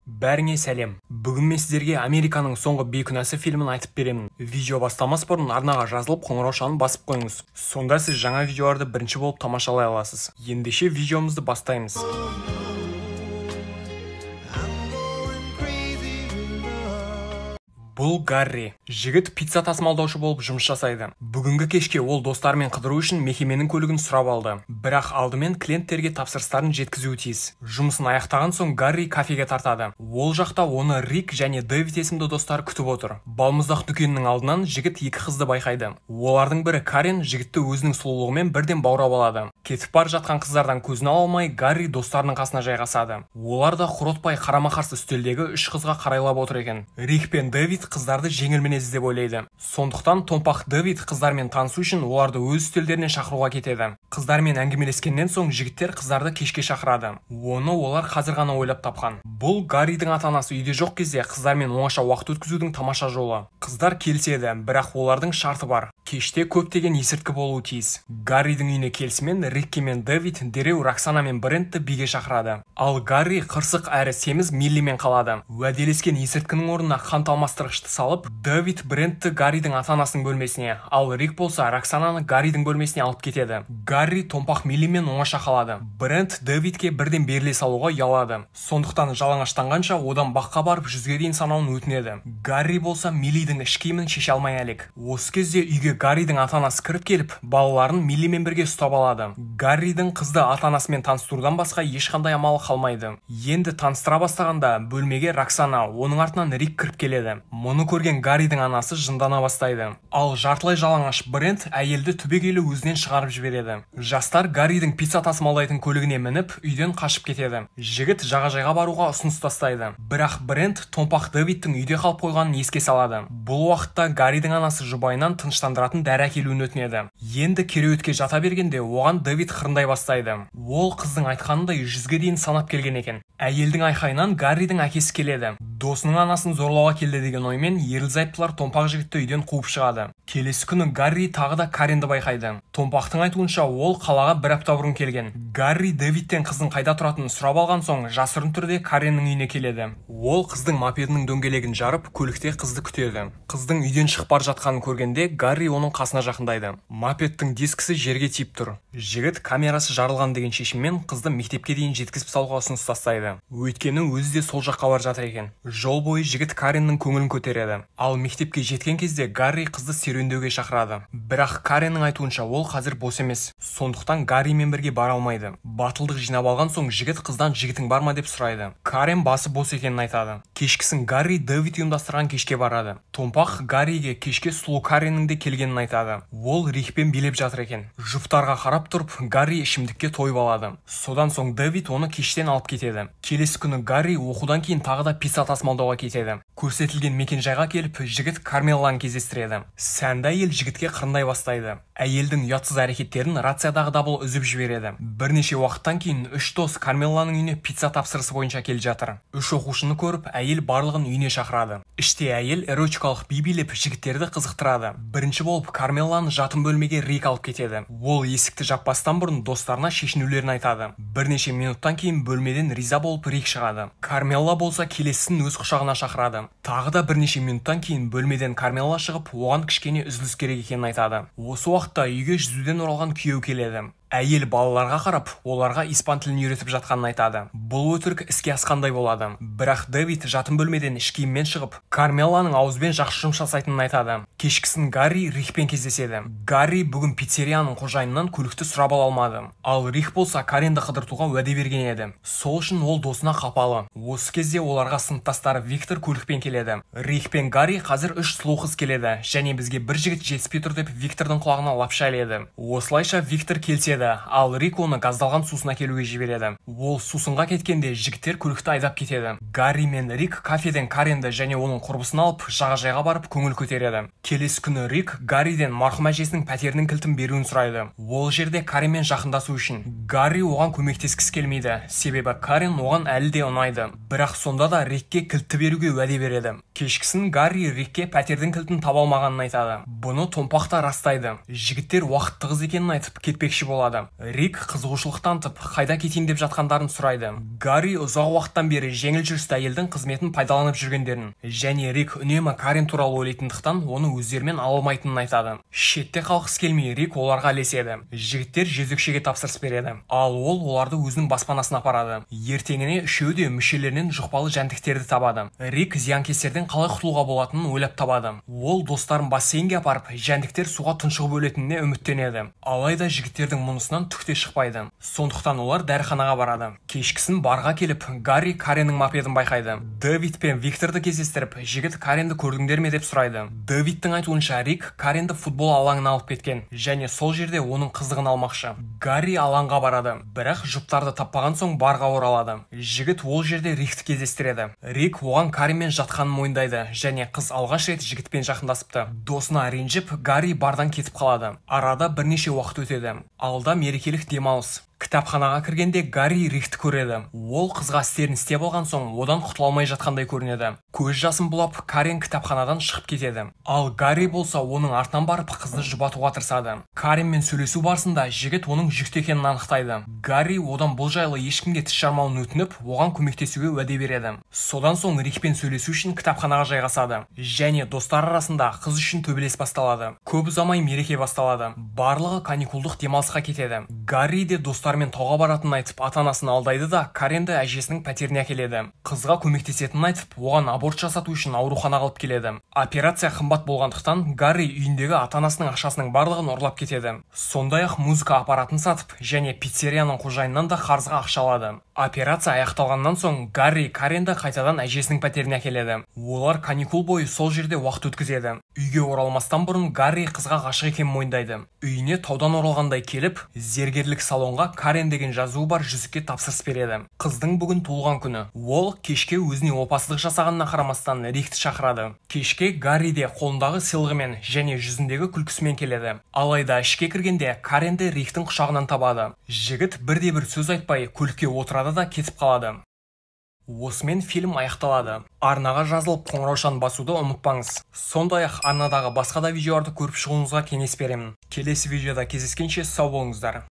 Бәріңе сәлем. Бүгін мен сіздерге Американың соңғы бейкүнәсі фильмін айтып беремін. Видео бастамас бұрын арнаға жазылып қоңыраушаны басып қойыңыз. Сонда сіз жаңа видеоларды бірінші болып тамашалай аласыз. Ендеше видеомызды бастаймыз. Бұл Гарри. Жігіт пицца тасымалдаушы болып жұмыс жасайды. Бүгінгі кешке ол достарымен қыдыру үшін мекеменің көлігін сұрап алды. Бірақ алдымен клиенттерге тапсырыстарын жеткізуі тиіс. Жұмысын аяқтаған соң Гарри кафеге тартады. Ол жақта оны Рик және Дэвид есімді достар күтіп отыр. Балмұздақ дүкенінің алдынан жігіт екі қызды байқайды. Олардың бірі Карен жігітті өзінің сұлулығымен бірден баурап алады. Кетіп бара жатқан қыздардан көзін ала алмай, Гарри достарының қасына жайғасады. Олар да құротпай қарама-қарсы үстелдегі үш қызға қарайлап отыр екен. Рик пен Дэвид қыздарды жеңіл мінезді деп ойлайды. Сондықтан томпақ Дэвид қыздармен танысу үшін оларды өз үстелдеріне шақыруға кетеді. Қыздармен әңгімелескеннен соң жігіттер қыздарды кешке шақырады. Оны олар қазір ғана ойлап тапқан. Бұл Гарридің ата-анасы үйде жоқ кезде қыздармен оңаша уақыт өткізудің тамаша жолы. Қыздар келіседі, бірақ олардың шарты бар. Кеште көптеген есірткі болуы тиіс. Гарридің үйіне келісімен Рикки мен Дэвид дереу Роксана мен Брентті биге шақырады. Ал Гарри қырсық әрі семіз Миллимен қалады. Уәделескен есірткінің орнына қант алмастырғышты салып, Дэвид Брентті Гарридің ата-анасының бөлмесіне, ал Рик болса Роксананы Гарридің бөлмесіне алып кетеді. Гарри томпақ Миллимен оңаша қалады. Брент Дэвидке бірден беріле салуға ұялады. Сондықтан жалаңаштанғанша одан баққа барып 100-ге дейін санауын өтінеді. Гарри болса Миллидің іш киімін шеше алмай әлек. Осы кезде үйге Гарридің ата-анасы кіріп келіп, балаларын Миллимен бірге ұстап алады. Гарридің қызды ата-анасымен таныстырудан басқа ешқандай амалы қалмайды. Енді таныстыра бастағанда бөлмеге Роксана, оның артынан Рик кіріп келеді. Мұны көрген Гарридің анасы жындана бастайды. Ал жартылай жалаңаш Брент әйелді түбегейлі өзінен шығарып жібереді. Жастар Гарридің пицца тасымалдайтын көлігіне мініп, үйден қашып кетеді. Жігіт жағажайға баруға ұсыныс тастайды. Бірақ Брент томпақ Дэвидтің үйде қалып қойғанын еске салады. Бұл уақытта Гарридің анасы жұбайынан тыныштандыратын дәрі әкелуін өтінеді. Енді кереуетке жата бергенде оған Дэвид қырындай бастайды. Ол қыздың айтқанындай 100-ге дейін санап келген екен. Әйелдің айқайынан Гарридің әкесі келеді. Досының анасын зорлауға келді деген оймен ерлі-зайыптылар томпақ жігітті үйден қуып шығады. Келесі күні Гарри тағы да Каренді байқайды. Томпақтың айтуынша ол қалаға бір апта бұрын келген. Гарри Дэвидтен қыздың қайда тұратынын сұрап алған соң жасырын түрде Кареннің үйіне келеді. Ол қыздың мопедінің дөңгелегін жарып, көлікте қызды күтеді. Қыздың үйден шығып бара жатқанын көргенде Гарри оның қасына жақындайды. Мопедтің дискісі жерге тиіп тұр. Жігіт камерасы жарылған деген шешіммен қызды мектепке дейін жеткізіп салуға ұсыныс тастайды. Өйткені өзі де сол жаққа бара жатыр екен. Жол бойы жігіт Кареннің көңілін көтереді. Ал мектепке жеткен кезде Гарри қызды серуендеуге шақырады. Бірақ Кареннің айтуынша ол қазір бос емес. Сондықтан Гарримен бірге бара алмайды. Батылдық жинап алған соң жігіт қыздан жігітің бар ма деп сұрайды. Карен басы бос екенін айтады. Кешкісін Гарри Дэвид ұйымдастырған кешке барады. Томпақ Гарриге кешке сұлу Кареннің де келгенін айтады. Ол Рикпен билеп жатыр екен. Жұптарға қарап тұрып, Гарри ішімдікке тойып алады. Содан соң Дэвид оны кештен алып кетеді. Келесі күні Гарри оқудан кейін тағы да пицца тасымалдауға кетеді. Көрсетілген мекен-жайға келіп, жігіт Кармелланы кездестіреді. Сәнді әйел жігітке қырындай бастайды. Әйелдің ұятсыз әрекеттерін рациядағы дабыл үзіп жібереді. Бірнеше уақыттан кейін үш дос Кармелланың үйіне пицца тапсырысы бойынша келе жатыр. Үш оқушыны көріп, әйел барлығын үйіне шақырады. Іште әйел эротикалық би билеп жігіттерді қызықтырады. Бірінші болып Кармелланы жатын бөлмеге Рик алып кетеді. Ол есікті жаппастан бұрын достарына шешінулерін айтады. Бірнеше минуттан кейін бөлмеден риза болып Рик шығады. Кармелла болса келесісін өз құшағына шақырады. Тағы да бірнеше минуттан кейін бөлмеден Кармелла шығып, оған кішкене үзіліс керек екенін айтады. Осы уақытта үйге жүзуден оралған күйеу келеді. Әйел балаларға қарап, оларға испан тілін үйретіп жатқанын айтады. Бұл өтірік іске асқандай болады. Бірақ Дэвид жатын бөлмеден іш киіммен шығып, Кармелланың ауызбен жақсы жұмыс жасайтынын айтады. Кешкісін Гарри Рикпен кездеседі. Гарри бүгін пиццерияның қожайынынан көлікті сұрап ала алмады. Ал Рик болса Каренді қыдыртуға уәде берген еді. Сол үшін ол досына қапалы. Осы кезде оларға сыныптастары Виктор көлікпен келеді. Рик пен Гарри қазір үш сұлу қыз келеді, және бізге бір жігіт жетіспей тұр деп Виктордың құлағына лапша іледі. Осылайша Виктор келсе, ал Рик оны газдалған сусын әкелуге жібереді. Ол сусынға кеткенде жігіттер көлікті айдап кетеді. Гарри мен Рик кафеден Каренді және оның құрбысын алып жағажайға барып көңіл көтереді. Келесі күні Рик Гарриден марқұм әжесінің пәтерінің кілтін беруін сұрайды. Ол жерде Каренмен жақындасу үшін. Гарри оған көмектескісі келмейді, себебі Карен оған әлі де ұнайды. Бірақ сонда да Рикке кілтті беруге уәде береді. Кешкісін Гарри Рикке пәтердің кілтін таба алмағанын айтады. Бұны Томпақ та растайды. Жігіттер уақытты қыз екенін айтып кетпекші болады. Рик қызығушылық танытып, қайда кетейін деп жатқандарын сұрайды. Гарри ұзақ уақыттан бері жеңіл жүрісті әйелдің қызметін пайдаланып жүргендерін және Рик үнемі Карен туралы ойлайтындықтан оны өздерімен ала алмайтынын айтады. Шетте қалғысы келмей Рик оларға ілеседі. Жігіттер жезөкшеге тапсырыс береді. Ал ол оларды өзінің баспанасына апарады. Ертеңіне үшеуі де мүшелерінен жұқпалы жәндіктерді табады. Рик зиянкестерден қалай құтылуға болатынын ойлап табады. Ол достарын бассейнге апарып, жәндіктер суға тұншығып өлетініне үміттенеді. Алайда жігіттердің мұнысынан түк те шықпайды. Сондықтан олар дәріханаға барады. Кешкісін барға келіп, Гарри Кареннің мопедін байқайды. Дэвид пен Викторды кездестіріп, жігіт Каренді көрдіңдер ме деп сұрайды. Дэвидтің айтуынша Рик Каренді футбол алаңына алып кеткен және сол жерде оның қызығын алмақшы. Гарри алаңға барады, бірақ жұптарды таппаған соң барға оралады. Жігіт ол жерде Рикті кездестіреді. Рик оған Каренмен жатқанын мойындайды және қыз алғаш рет жігітпен жақындасыпты. Досына ренжіп, Гарри бардан кетіп қалады. Арада бірнеше уақыт өтеді. Алда мерекелік демалыс. Кітапханаға кіргенде Гарри Рикті көреді. Ол қызға істерін істеп алған соң одан құтыла алмай жатқандай көрінеді. Көз жасын бұлап, Карен кітапханадан шығып кетеді. Ал Гарри болса оның артынан барып қызды жұбатуға тырысады. Каренмен сөйлесу барысында жігіт оның жүкті екенін анықтайды. Гарри одан бұл жайлы ешкімге тіс жармауын өтініп, оған көмектесуге уәде береді. Содан соң Рикпен сөйлесу үшін кітапханаға жайғасады және достар арасында қыз үшін төбелес басталады. Көп ұзамай мереке басталады. Барлығы каникулдық демалысқа кетеді. Гарри де достармен тауға баратынын айтып, ата-анасын алдайды да Каренді әжесінің пәтеріне әкеледі. Қызға көмектесетінін айтып, оған аборт жасату үшін ауруханаға алып келеді. Операция қымбат болғандықтан Гарри үйіндегі ата-анасының ақшасының барлығын ұрлап кетеді. Сондай-ақ музыка аппаратын сатып және пиццерияның қожайынынан да қарызға ақша алады. Операция аяқталғаннан соң Гарри Каренді қайтадан әжесінің пәтеріне әкеледі. Олар каникул бойы сол жерде уақыт өткізеді. Үйге оралмастан бұрын Гарри қызға ғашық екенін мойындайды. Үйіне таудан оралғандай келіп, зергерлік салонға Карен деген жазуы бар жүзікке тапсырыс береді. Қыздың бүгін туылған күні. Ол кешке өзіне опасыздық жасағанына қарамастан Рикті шақырады. Кешке Гарри де қолындағы сыйлығымен және жүзіндегі күлкісімен келеді. Алайда ішке кіргенде Каренді Риктің құшағынан табады. Жігіт бірде-бір сөз айтпай көлікке отырады да кетіп қалады. Осымен фильм аяқталады. Арнаға жазылып қоңыраушаны басуды ұмытпаңыз. Сондай-ақ арнадағы басқа да видеоларды көріп шығуыңызға кеңес беремін. Келесі видеода кездескенше сау болыңыздар.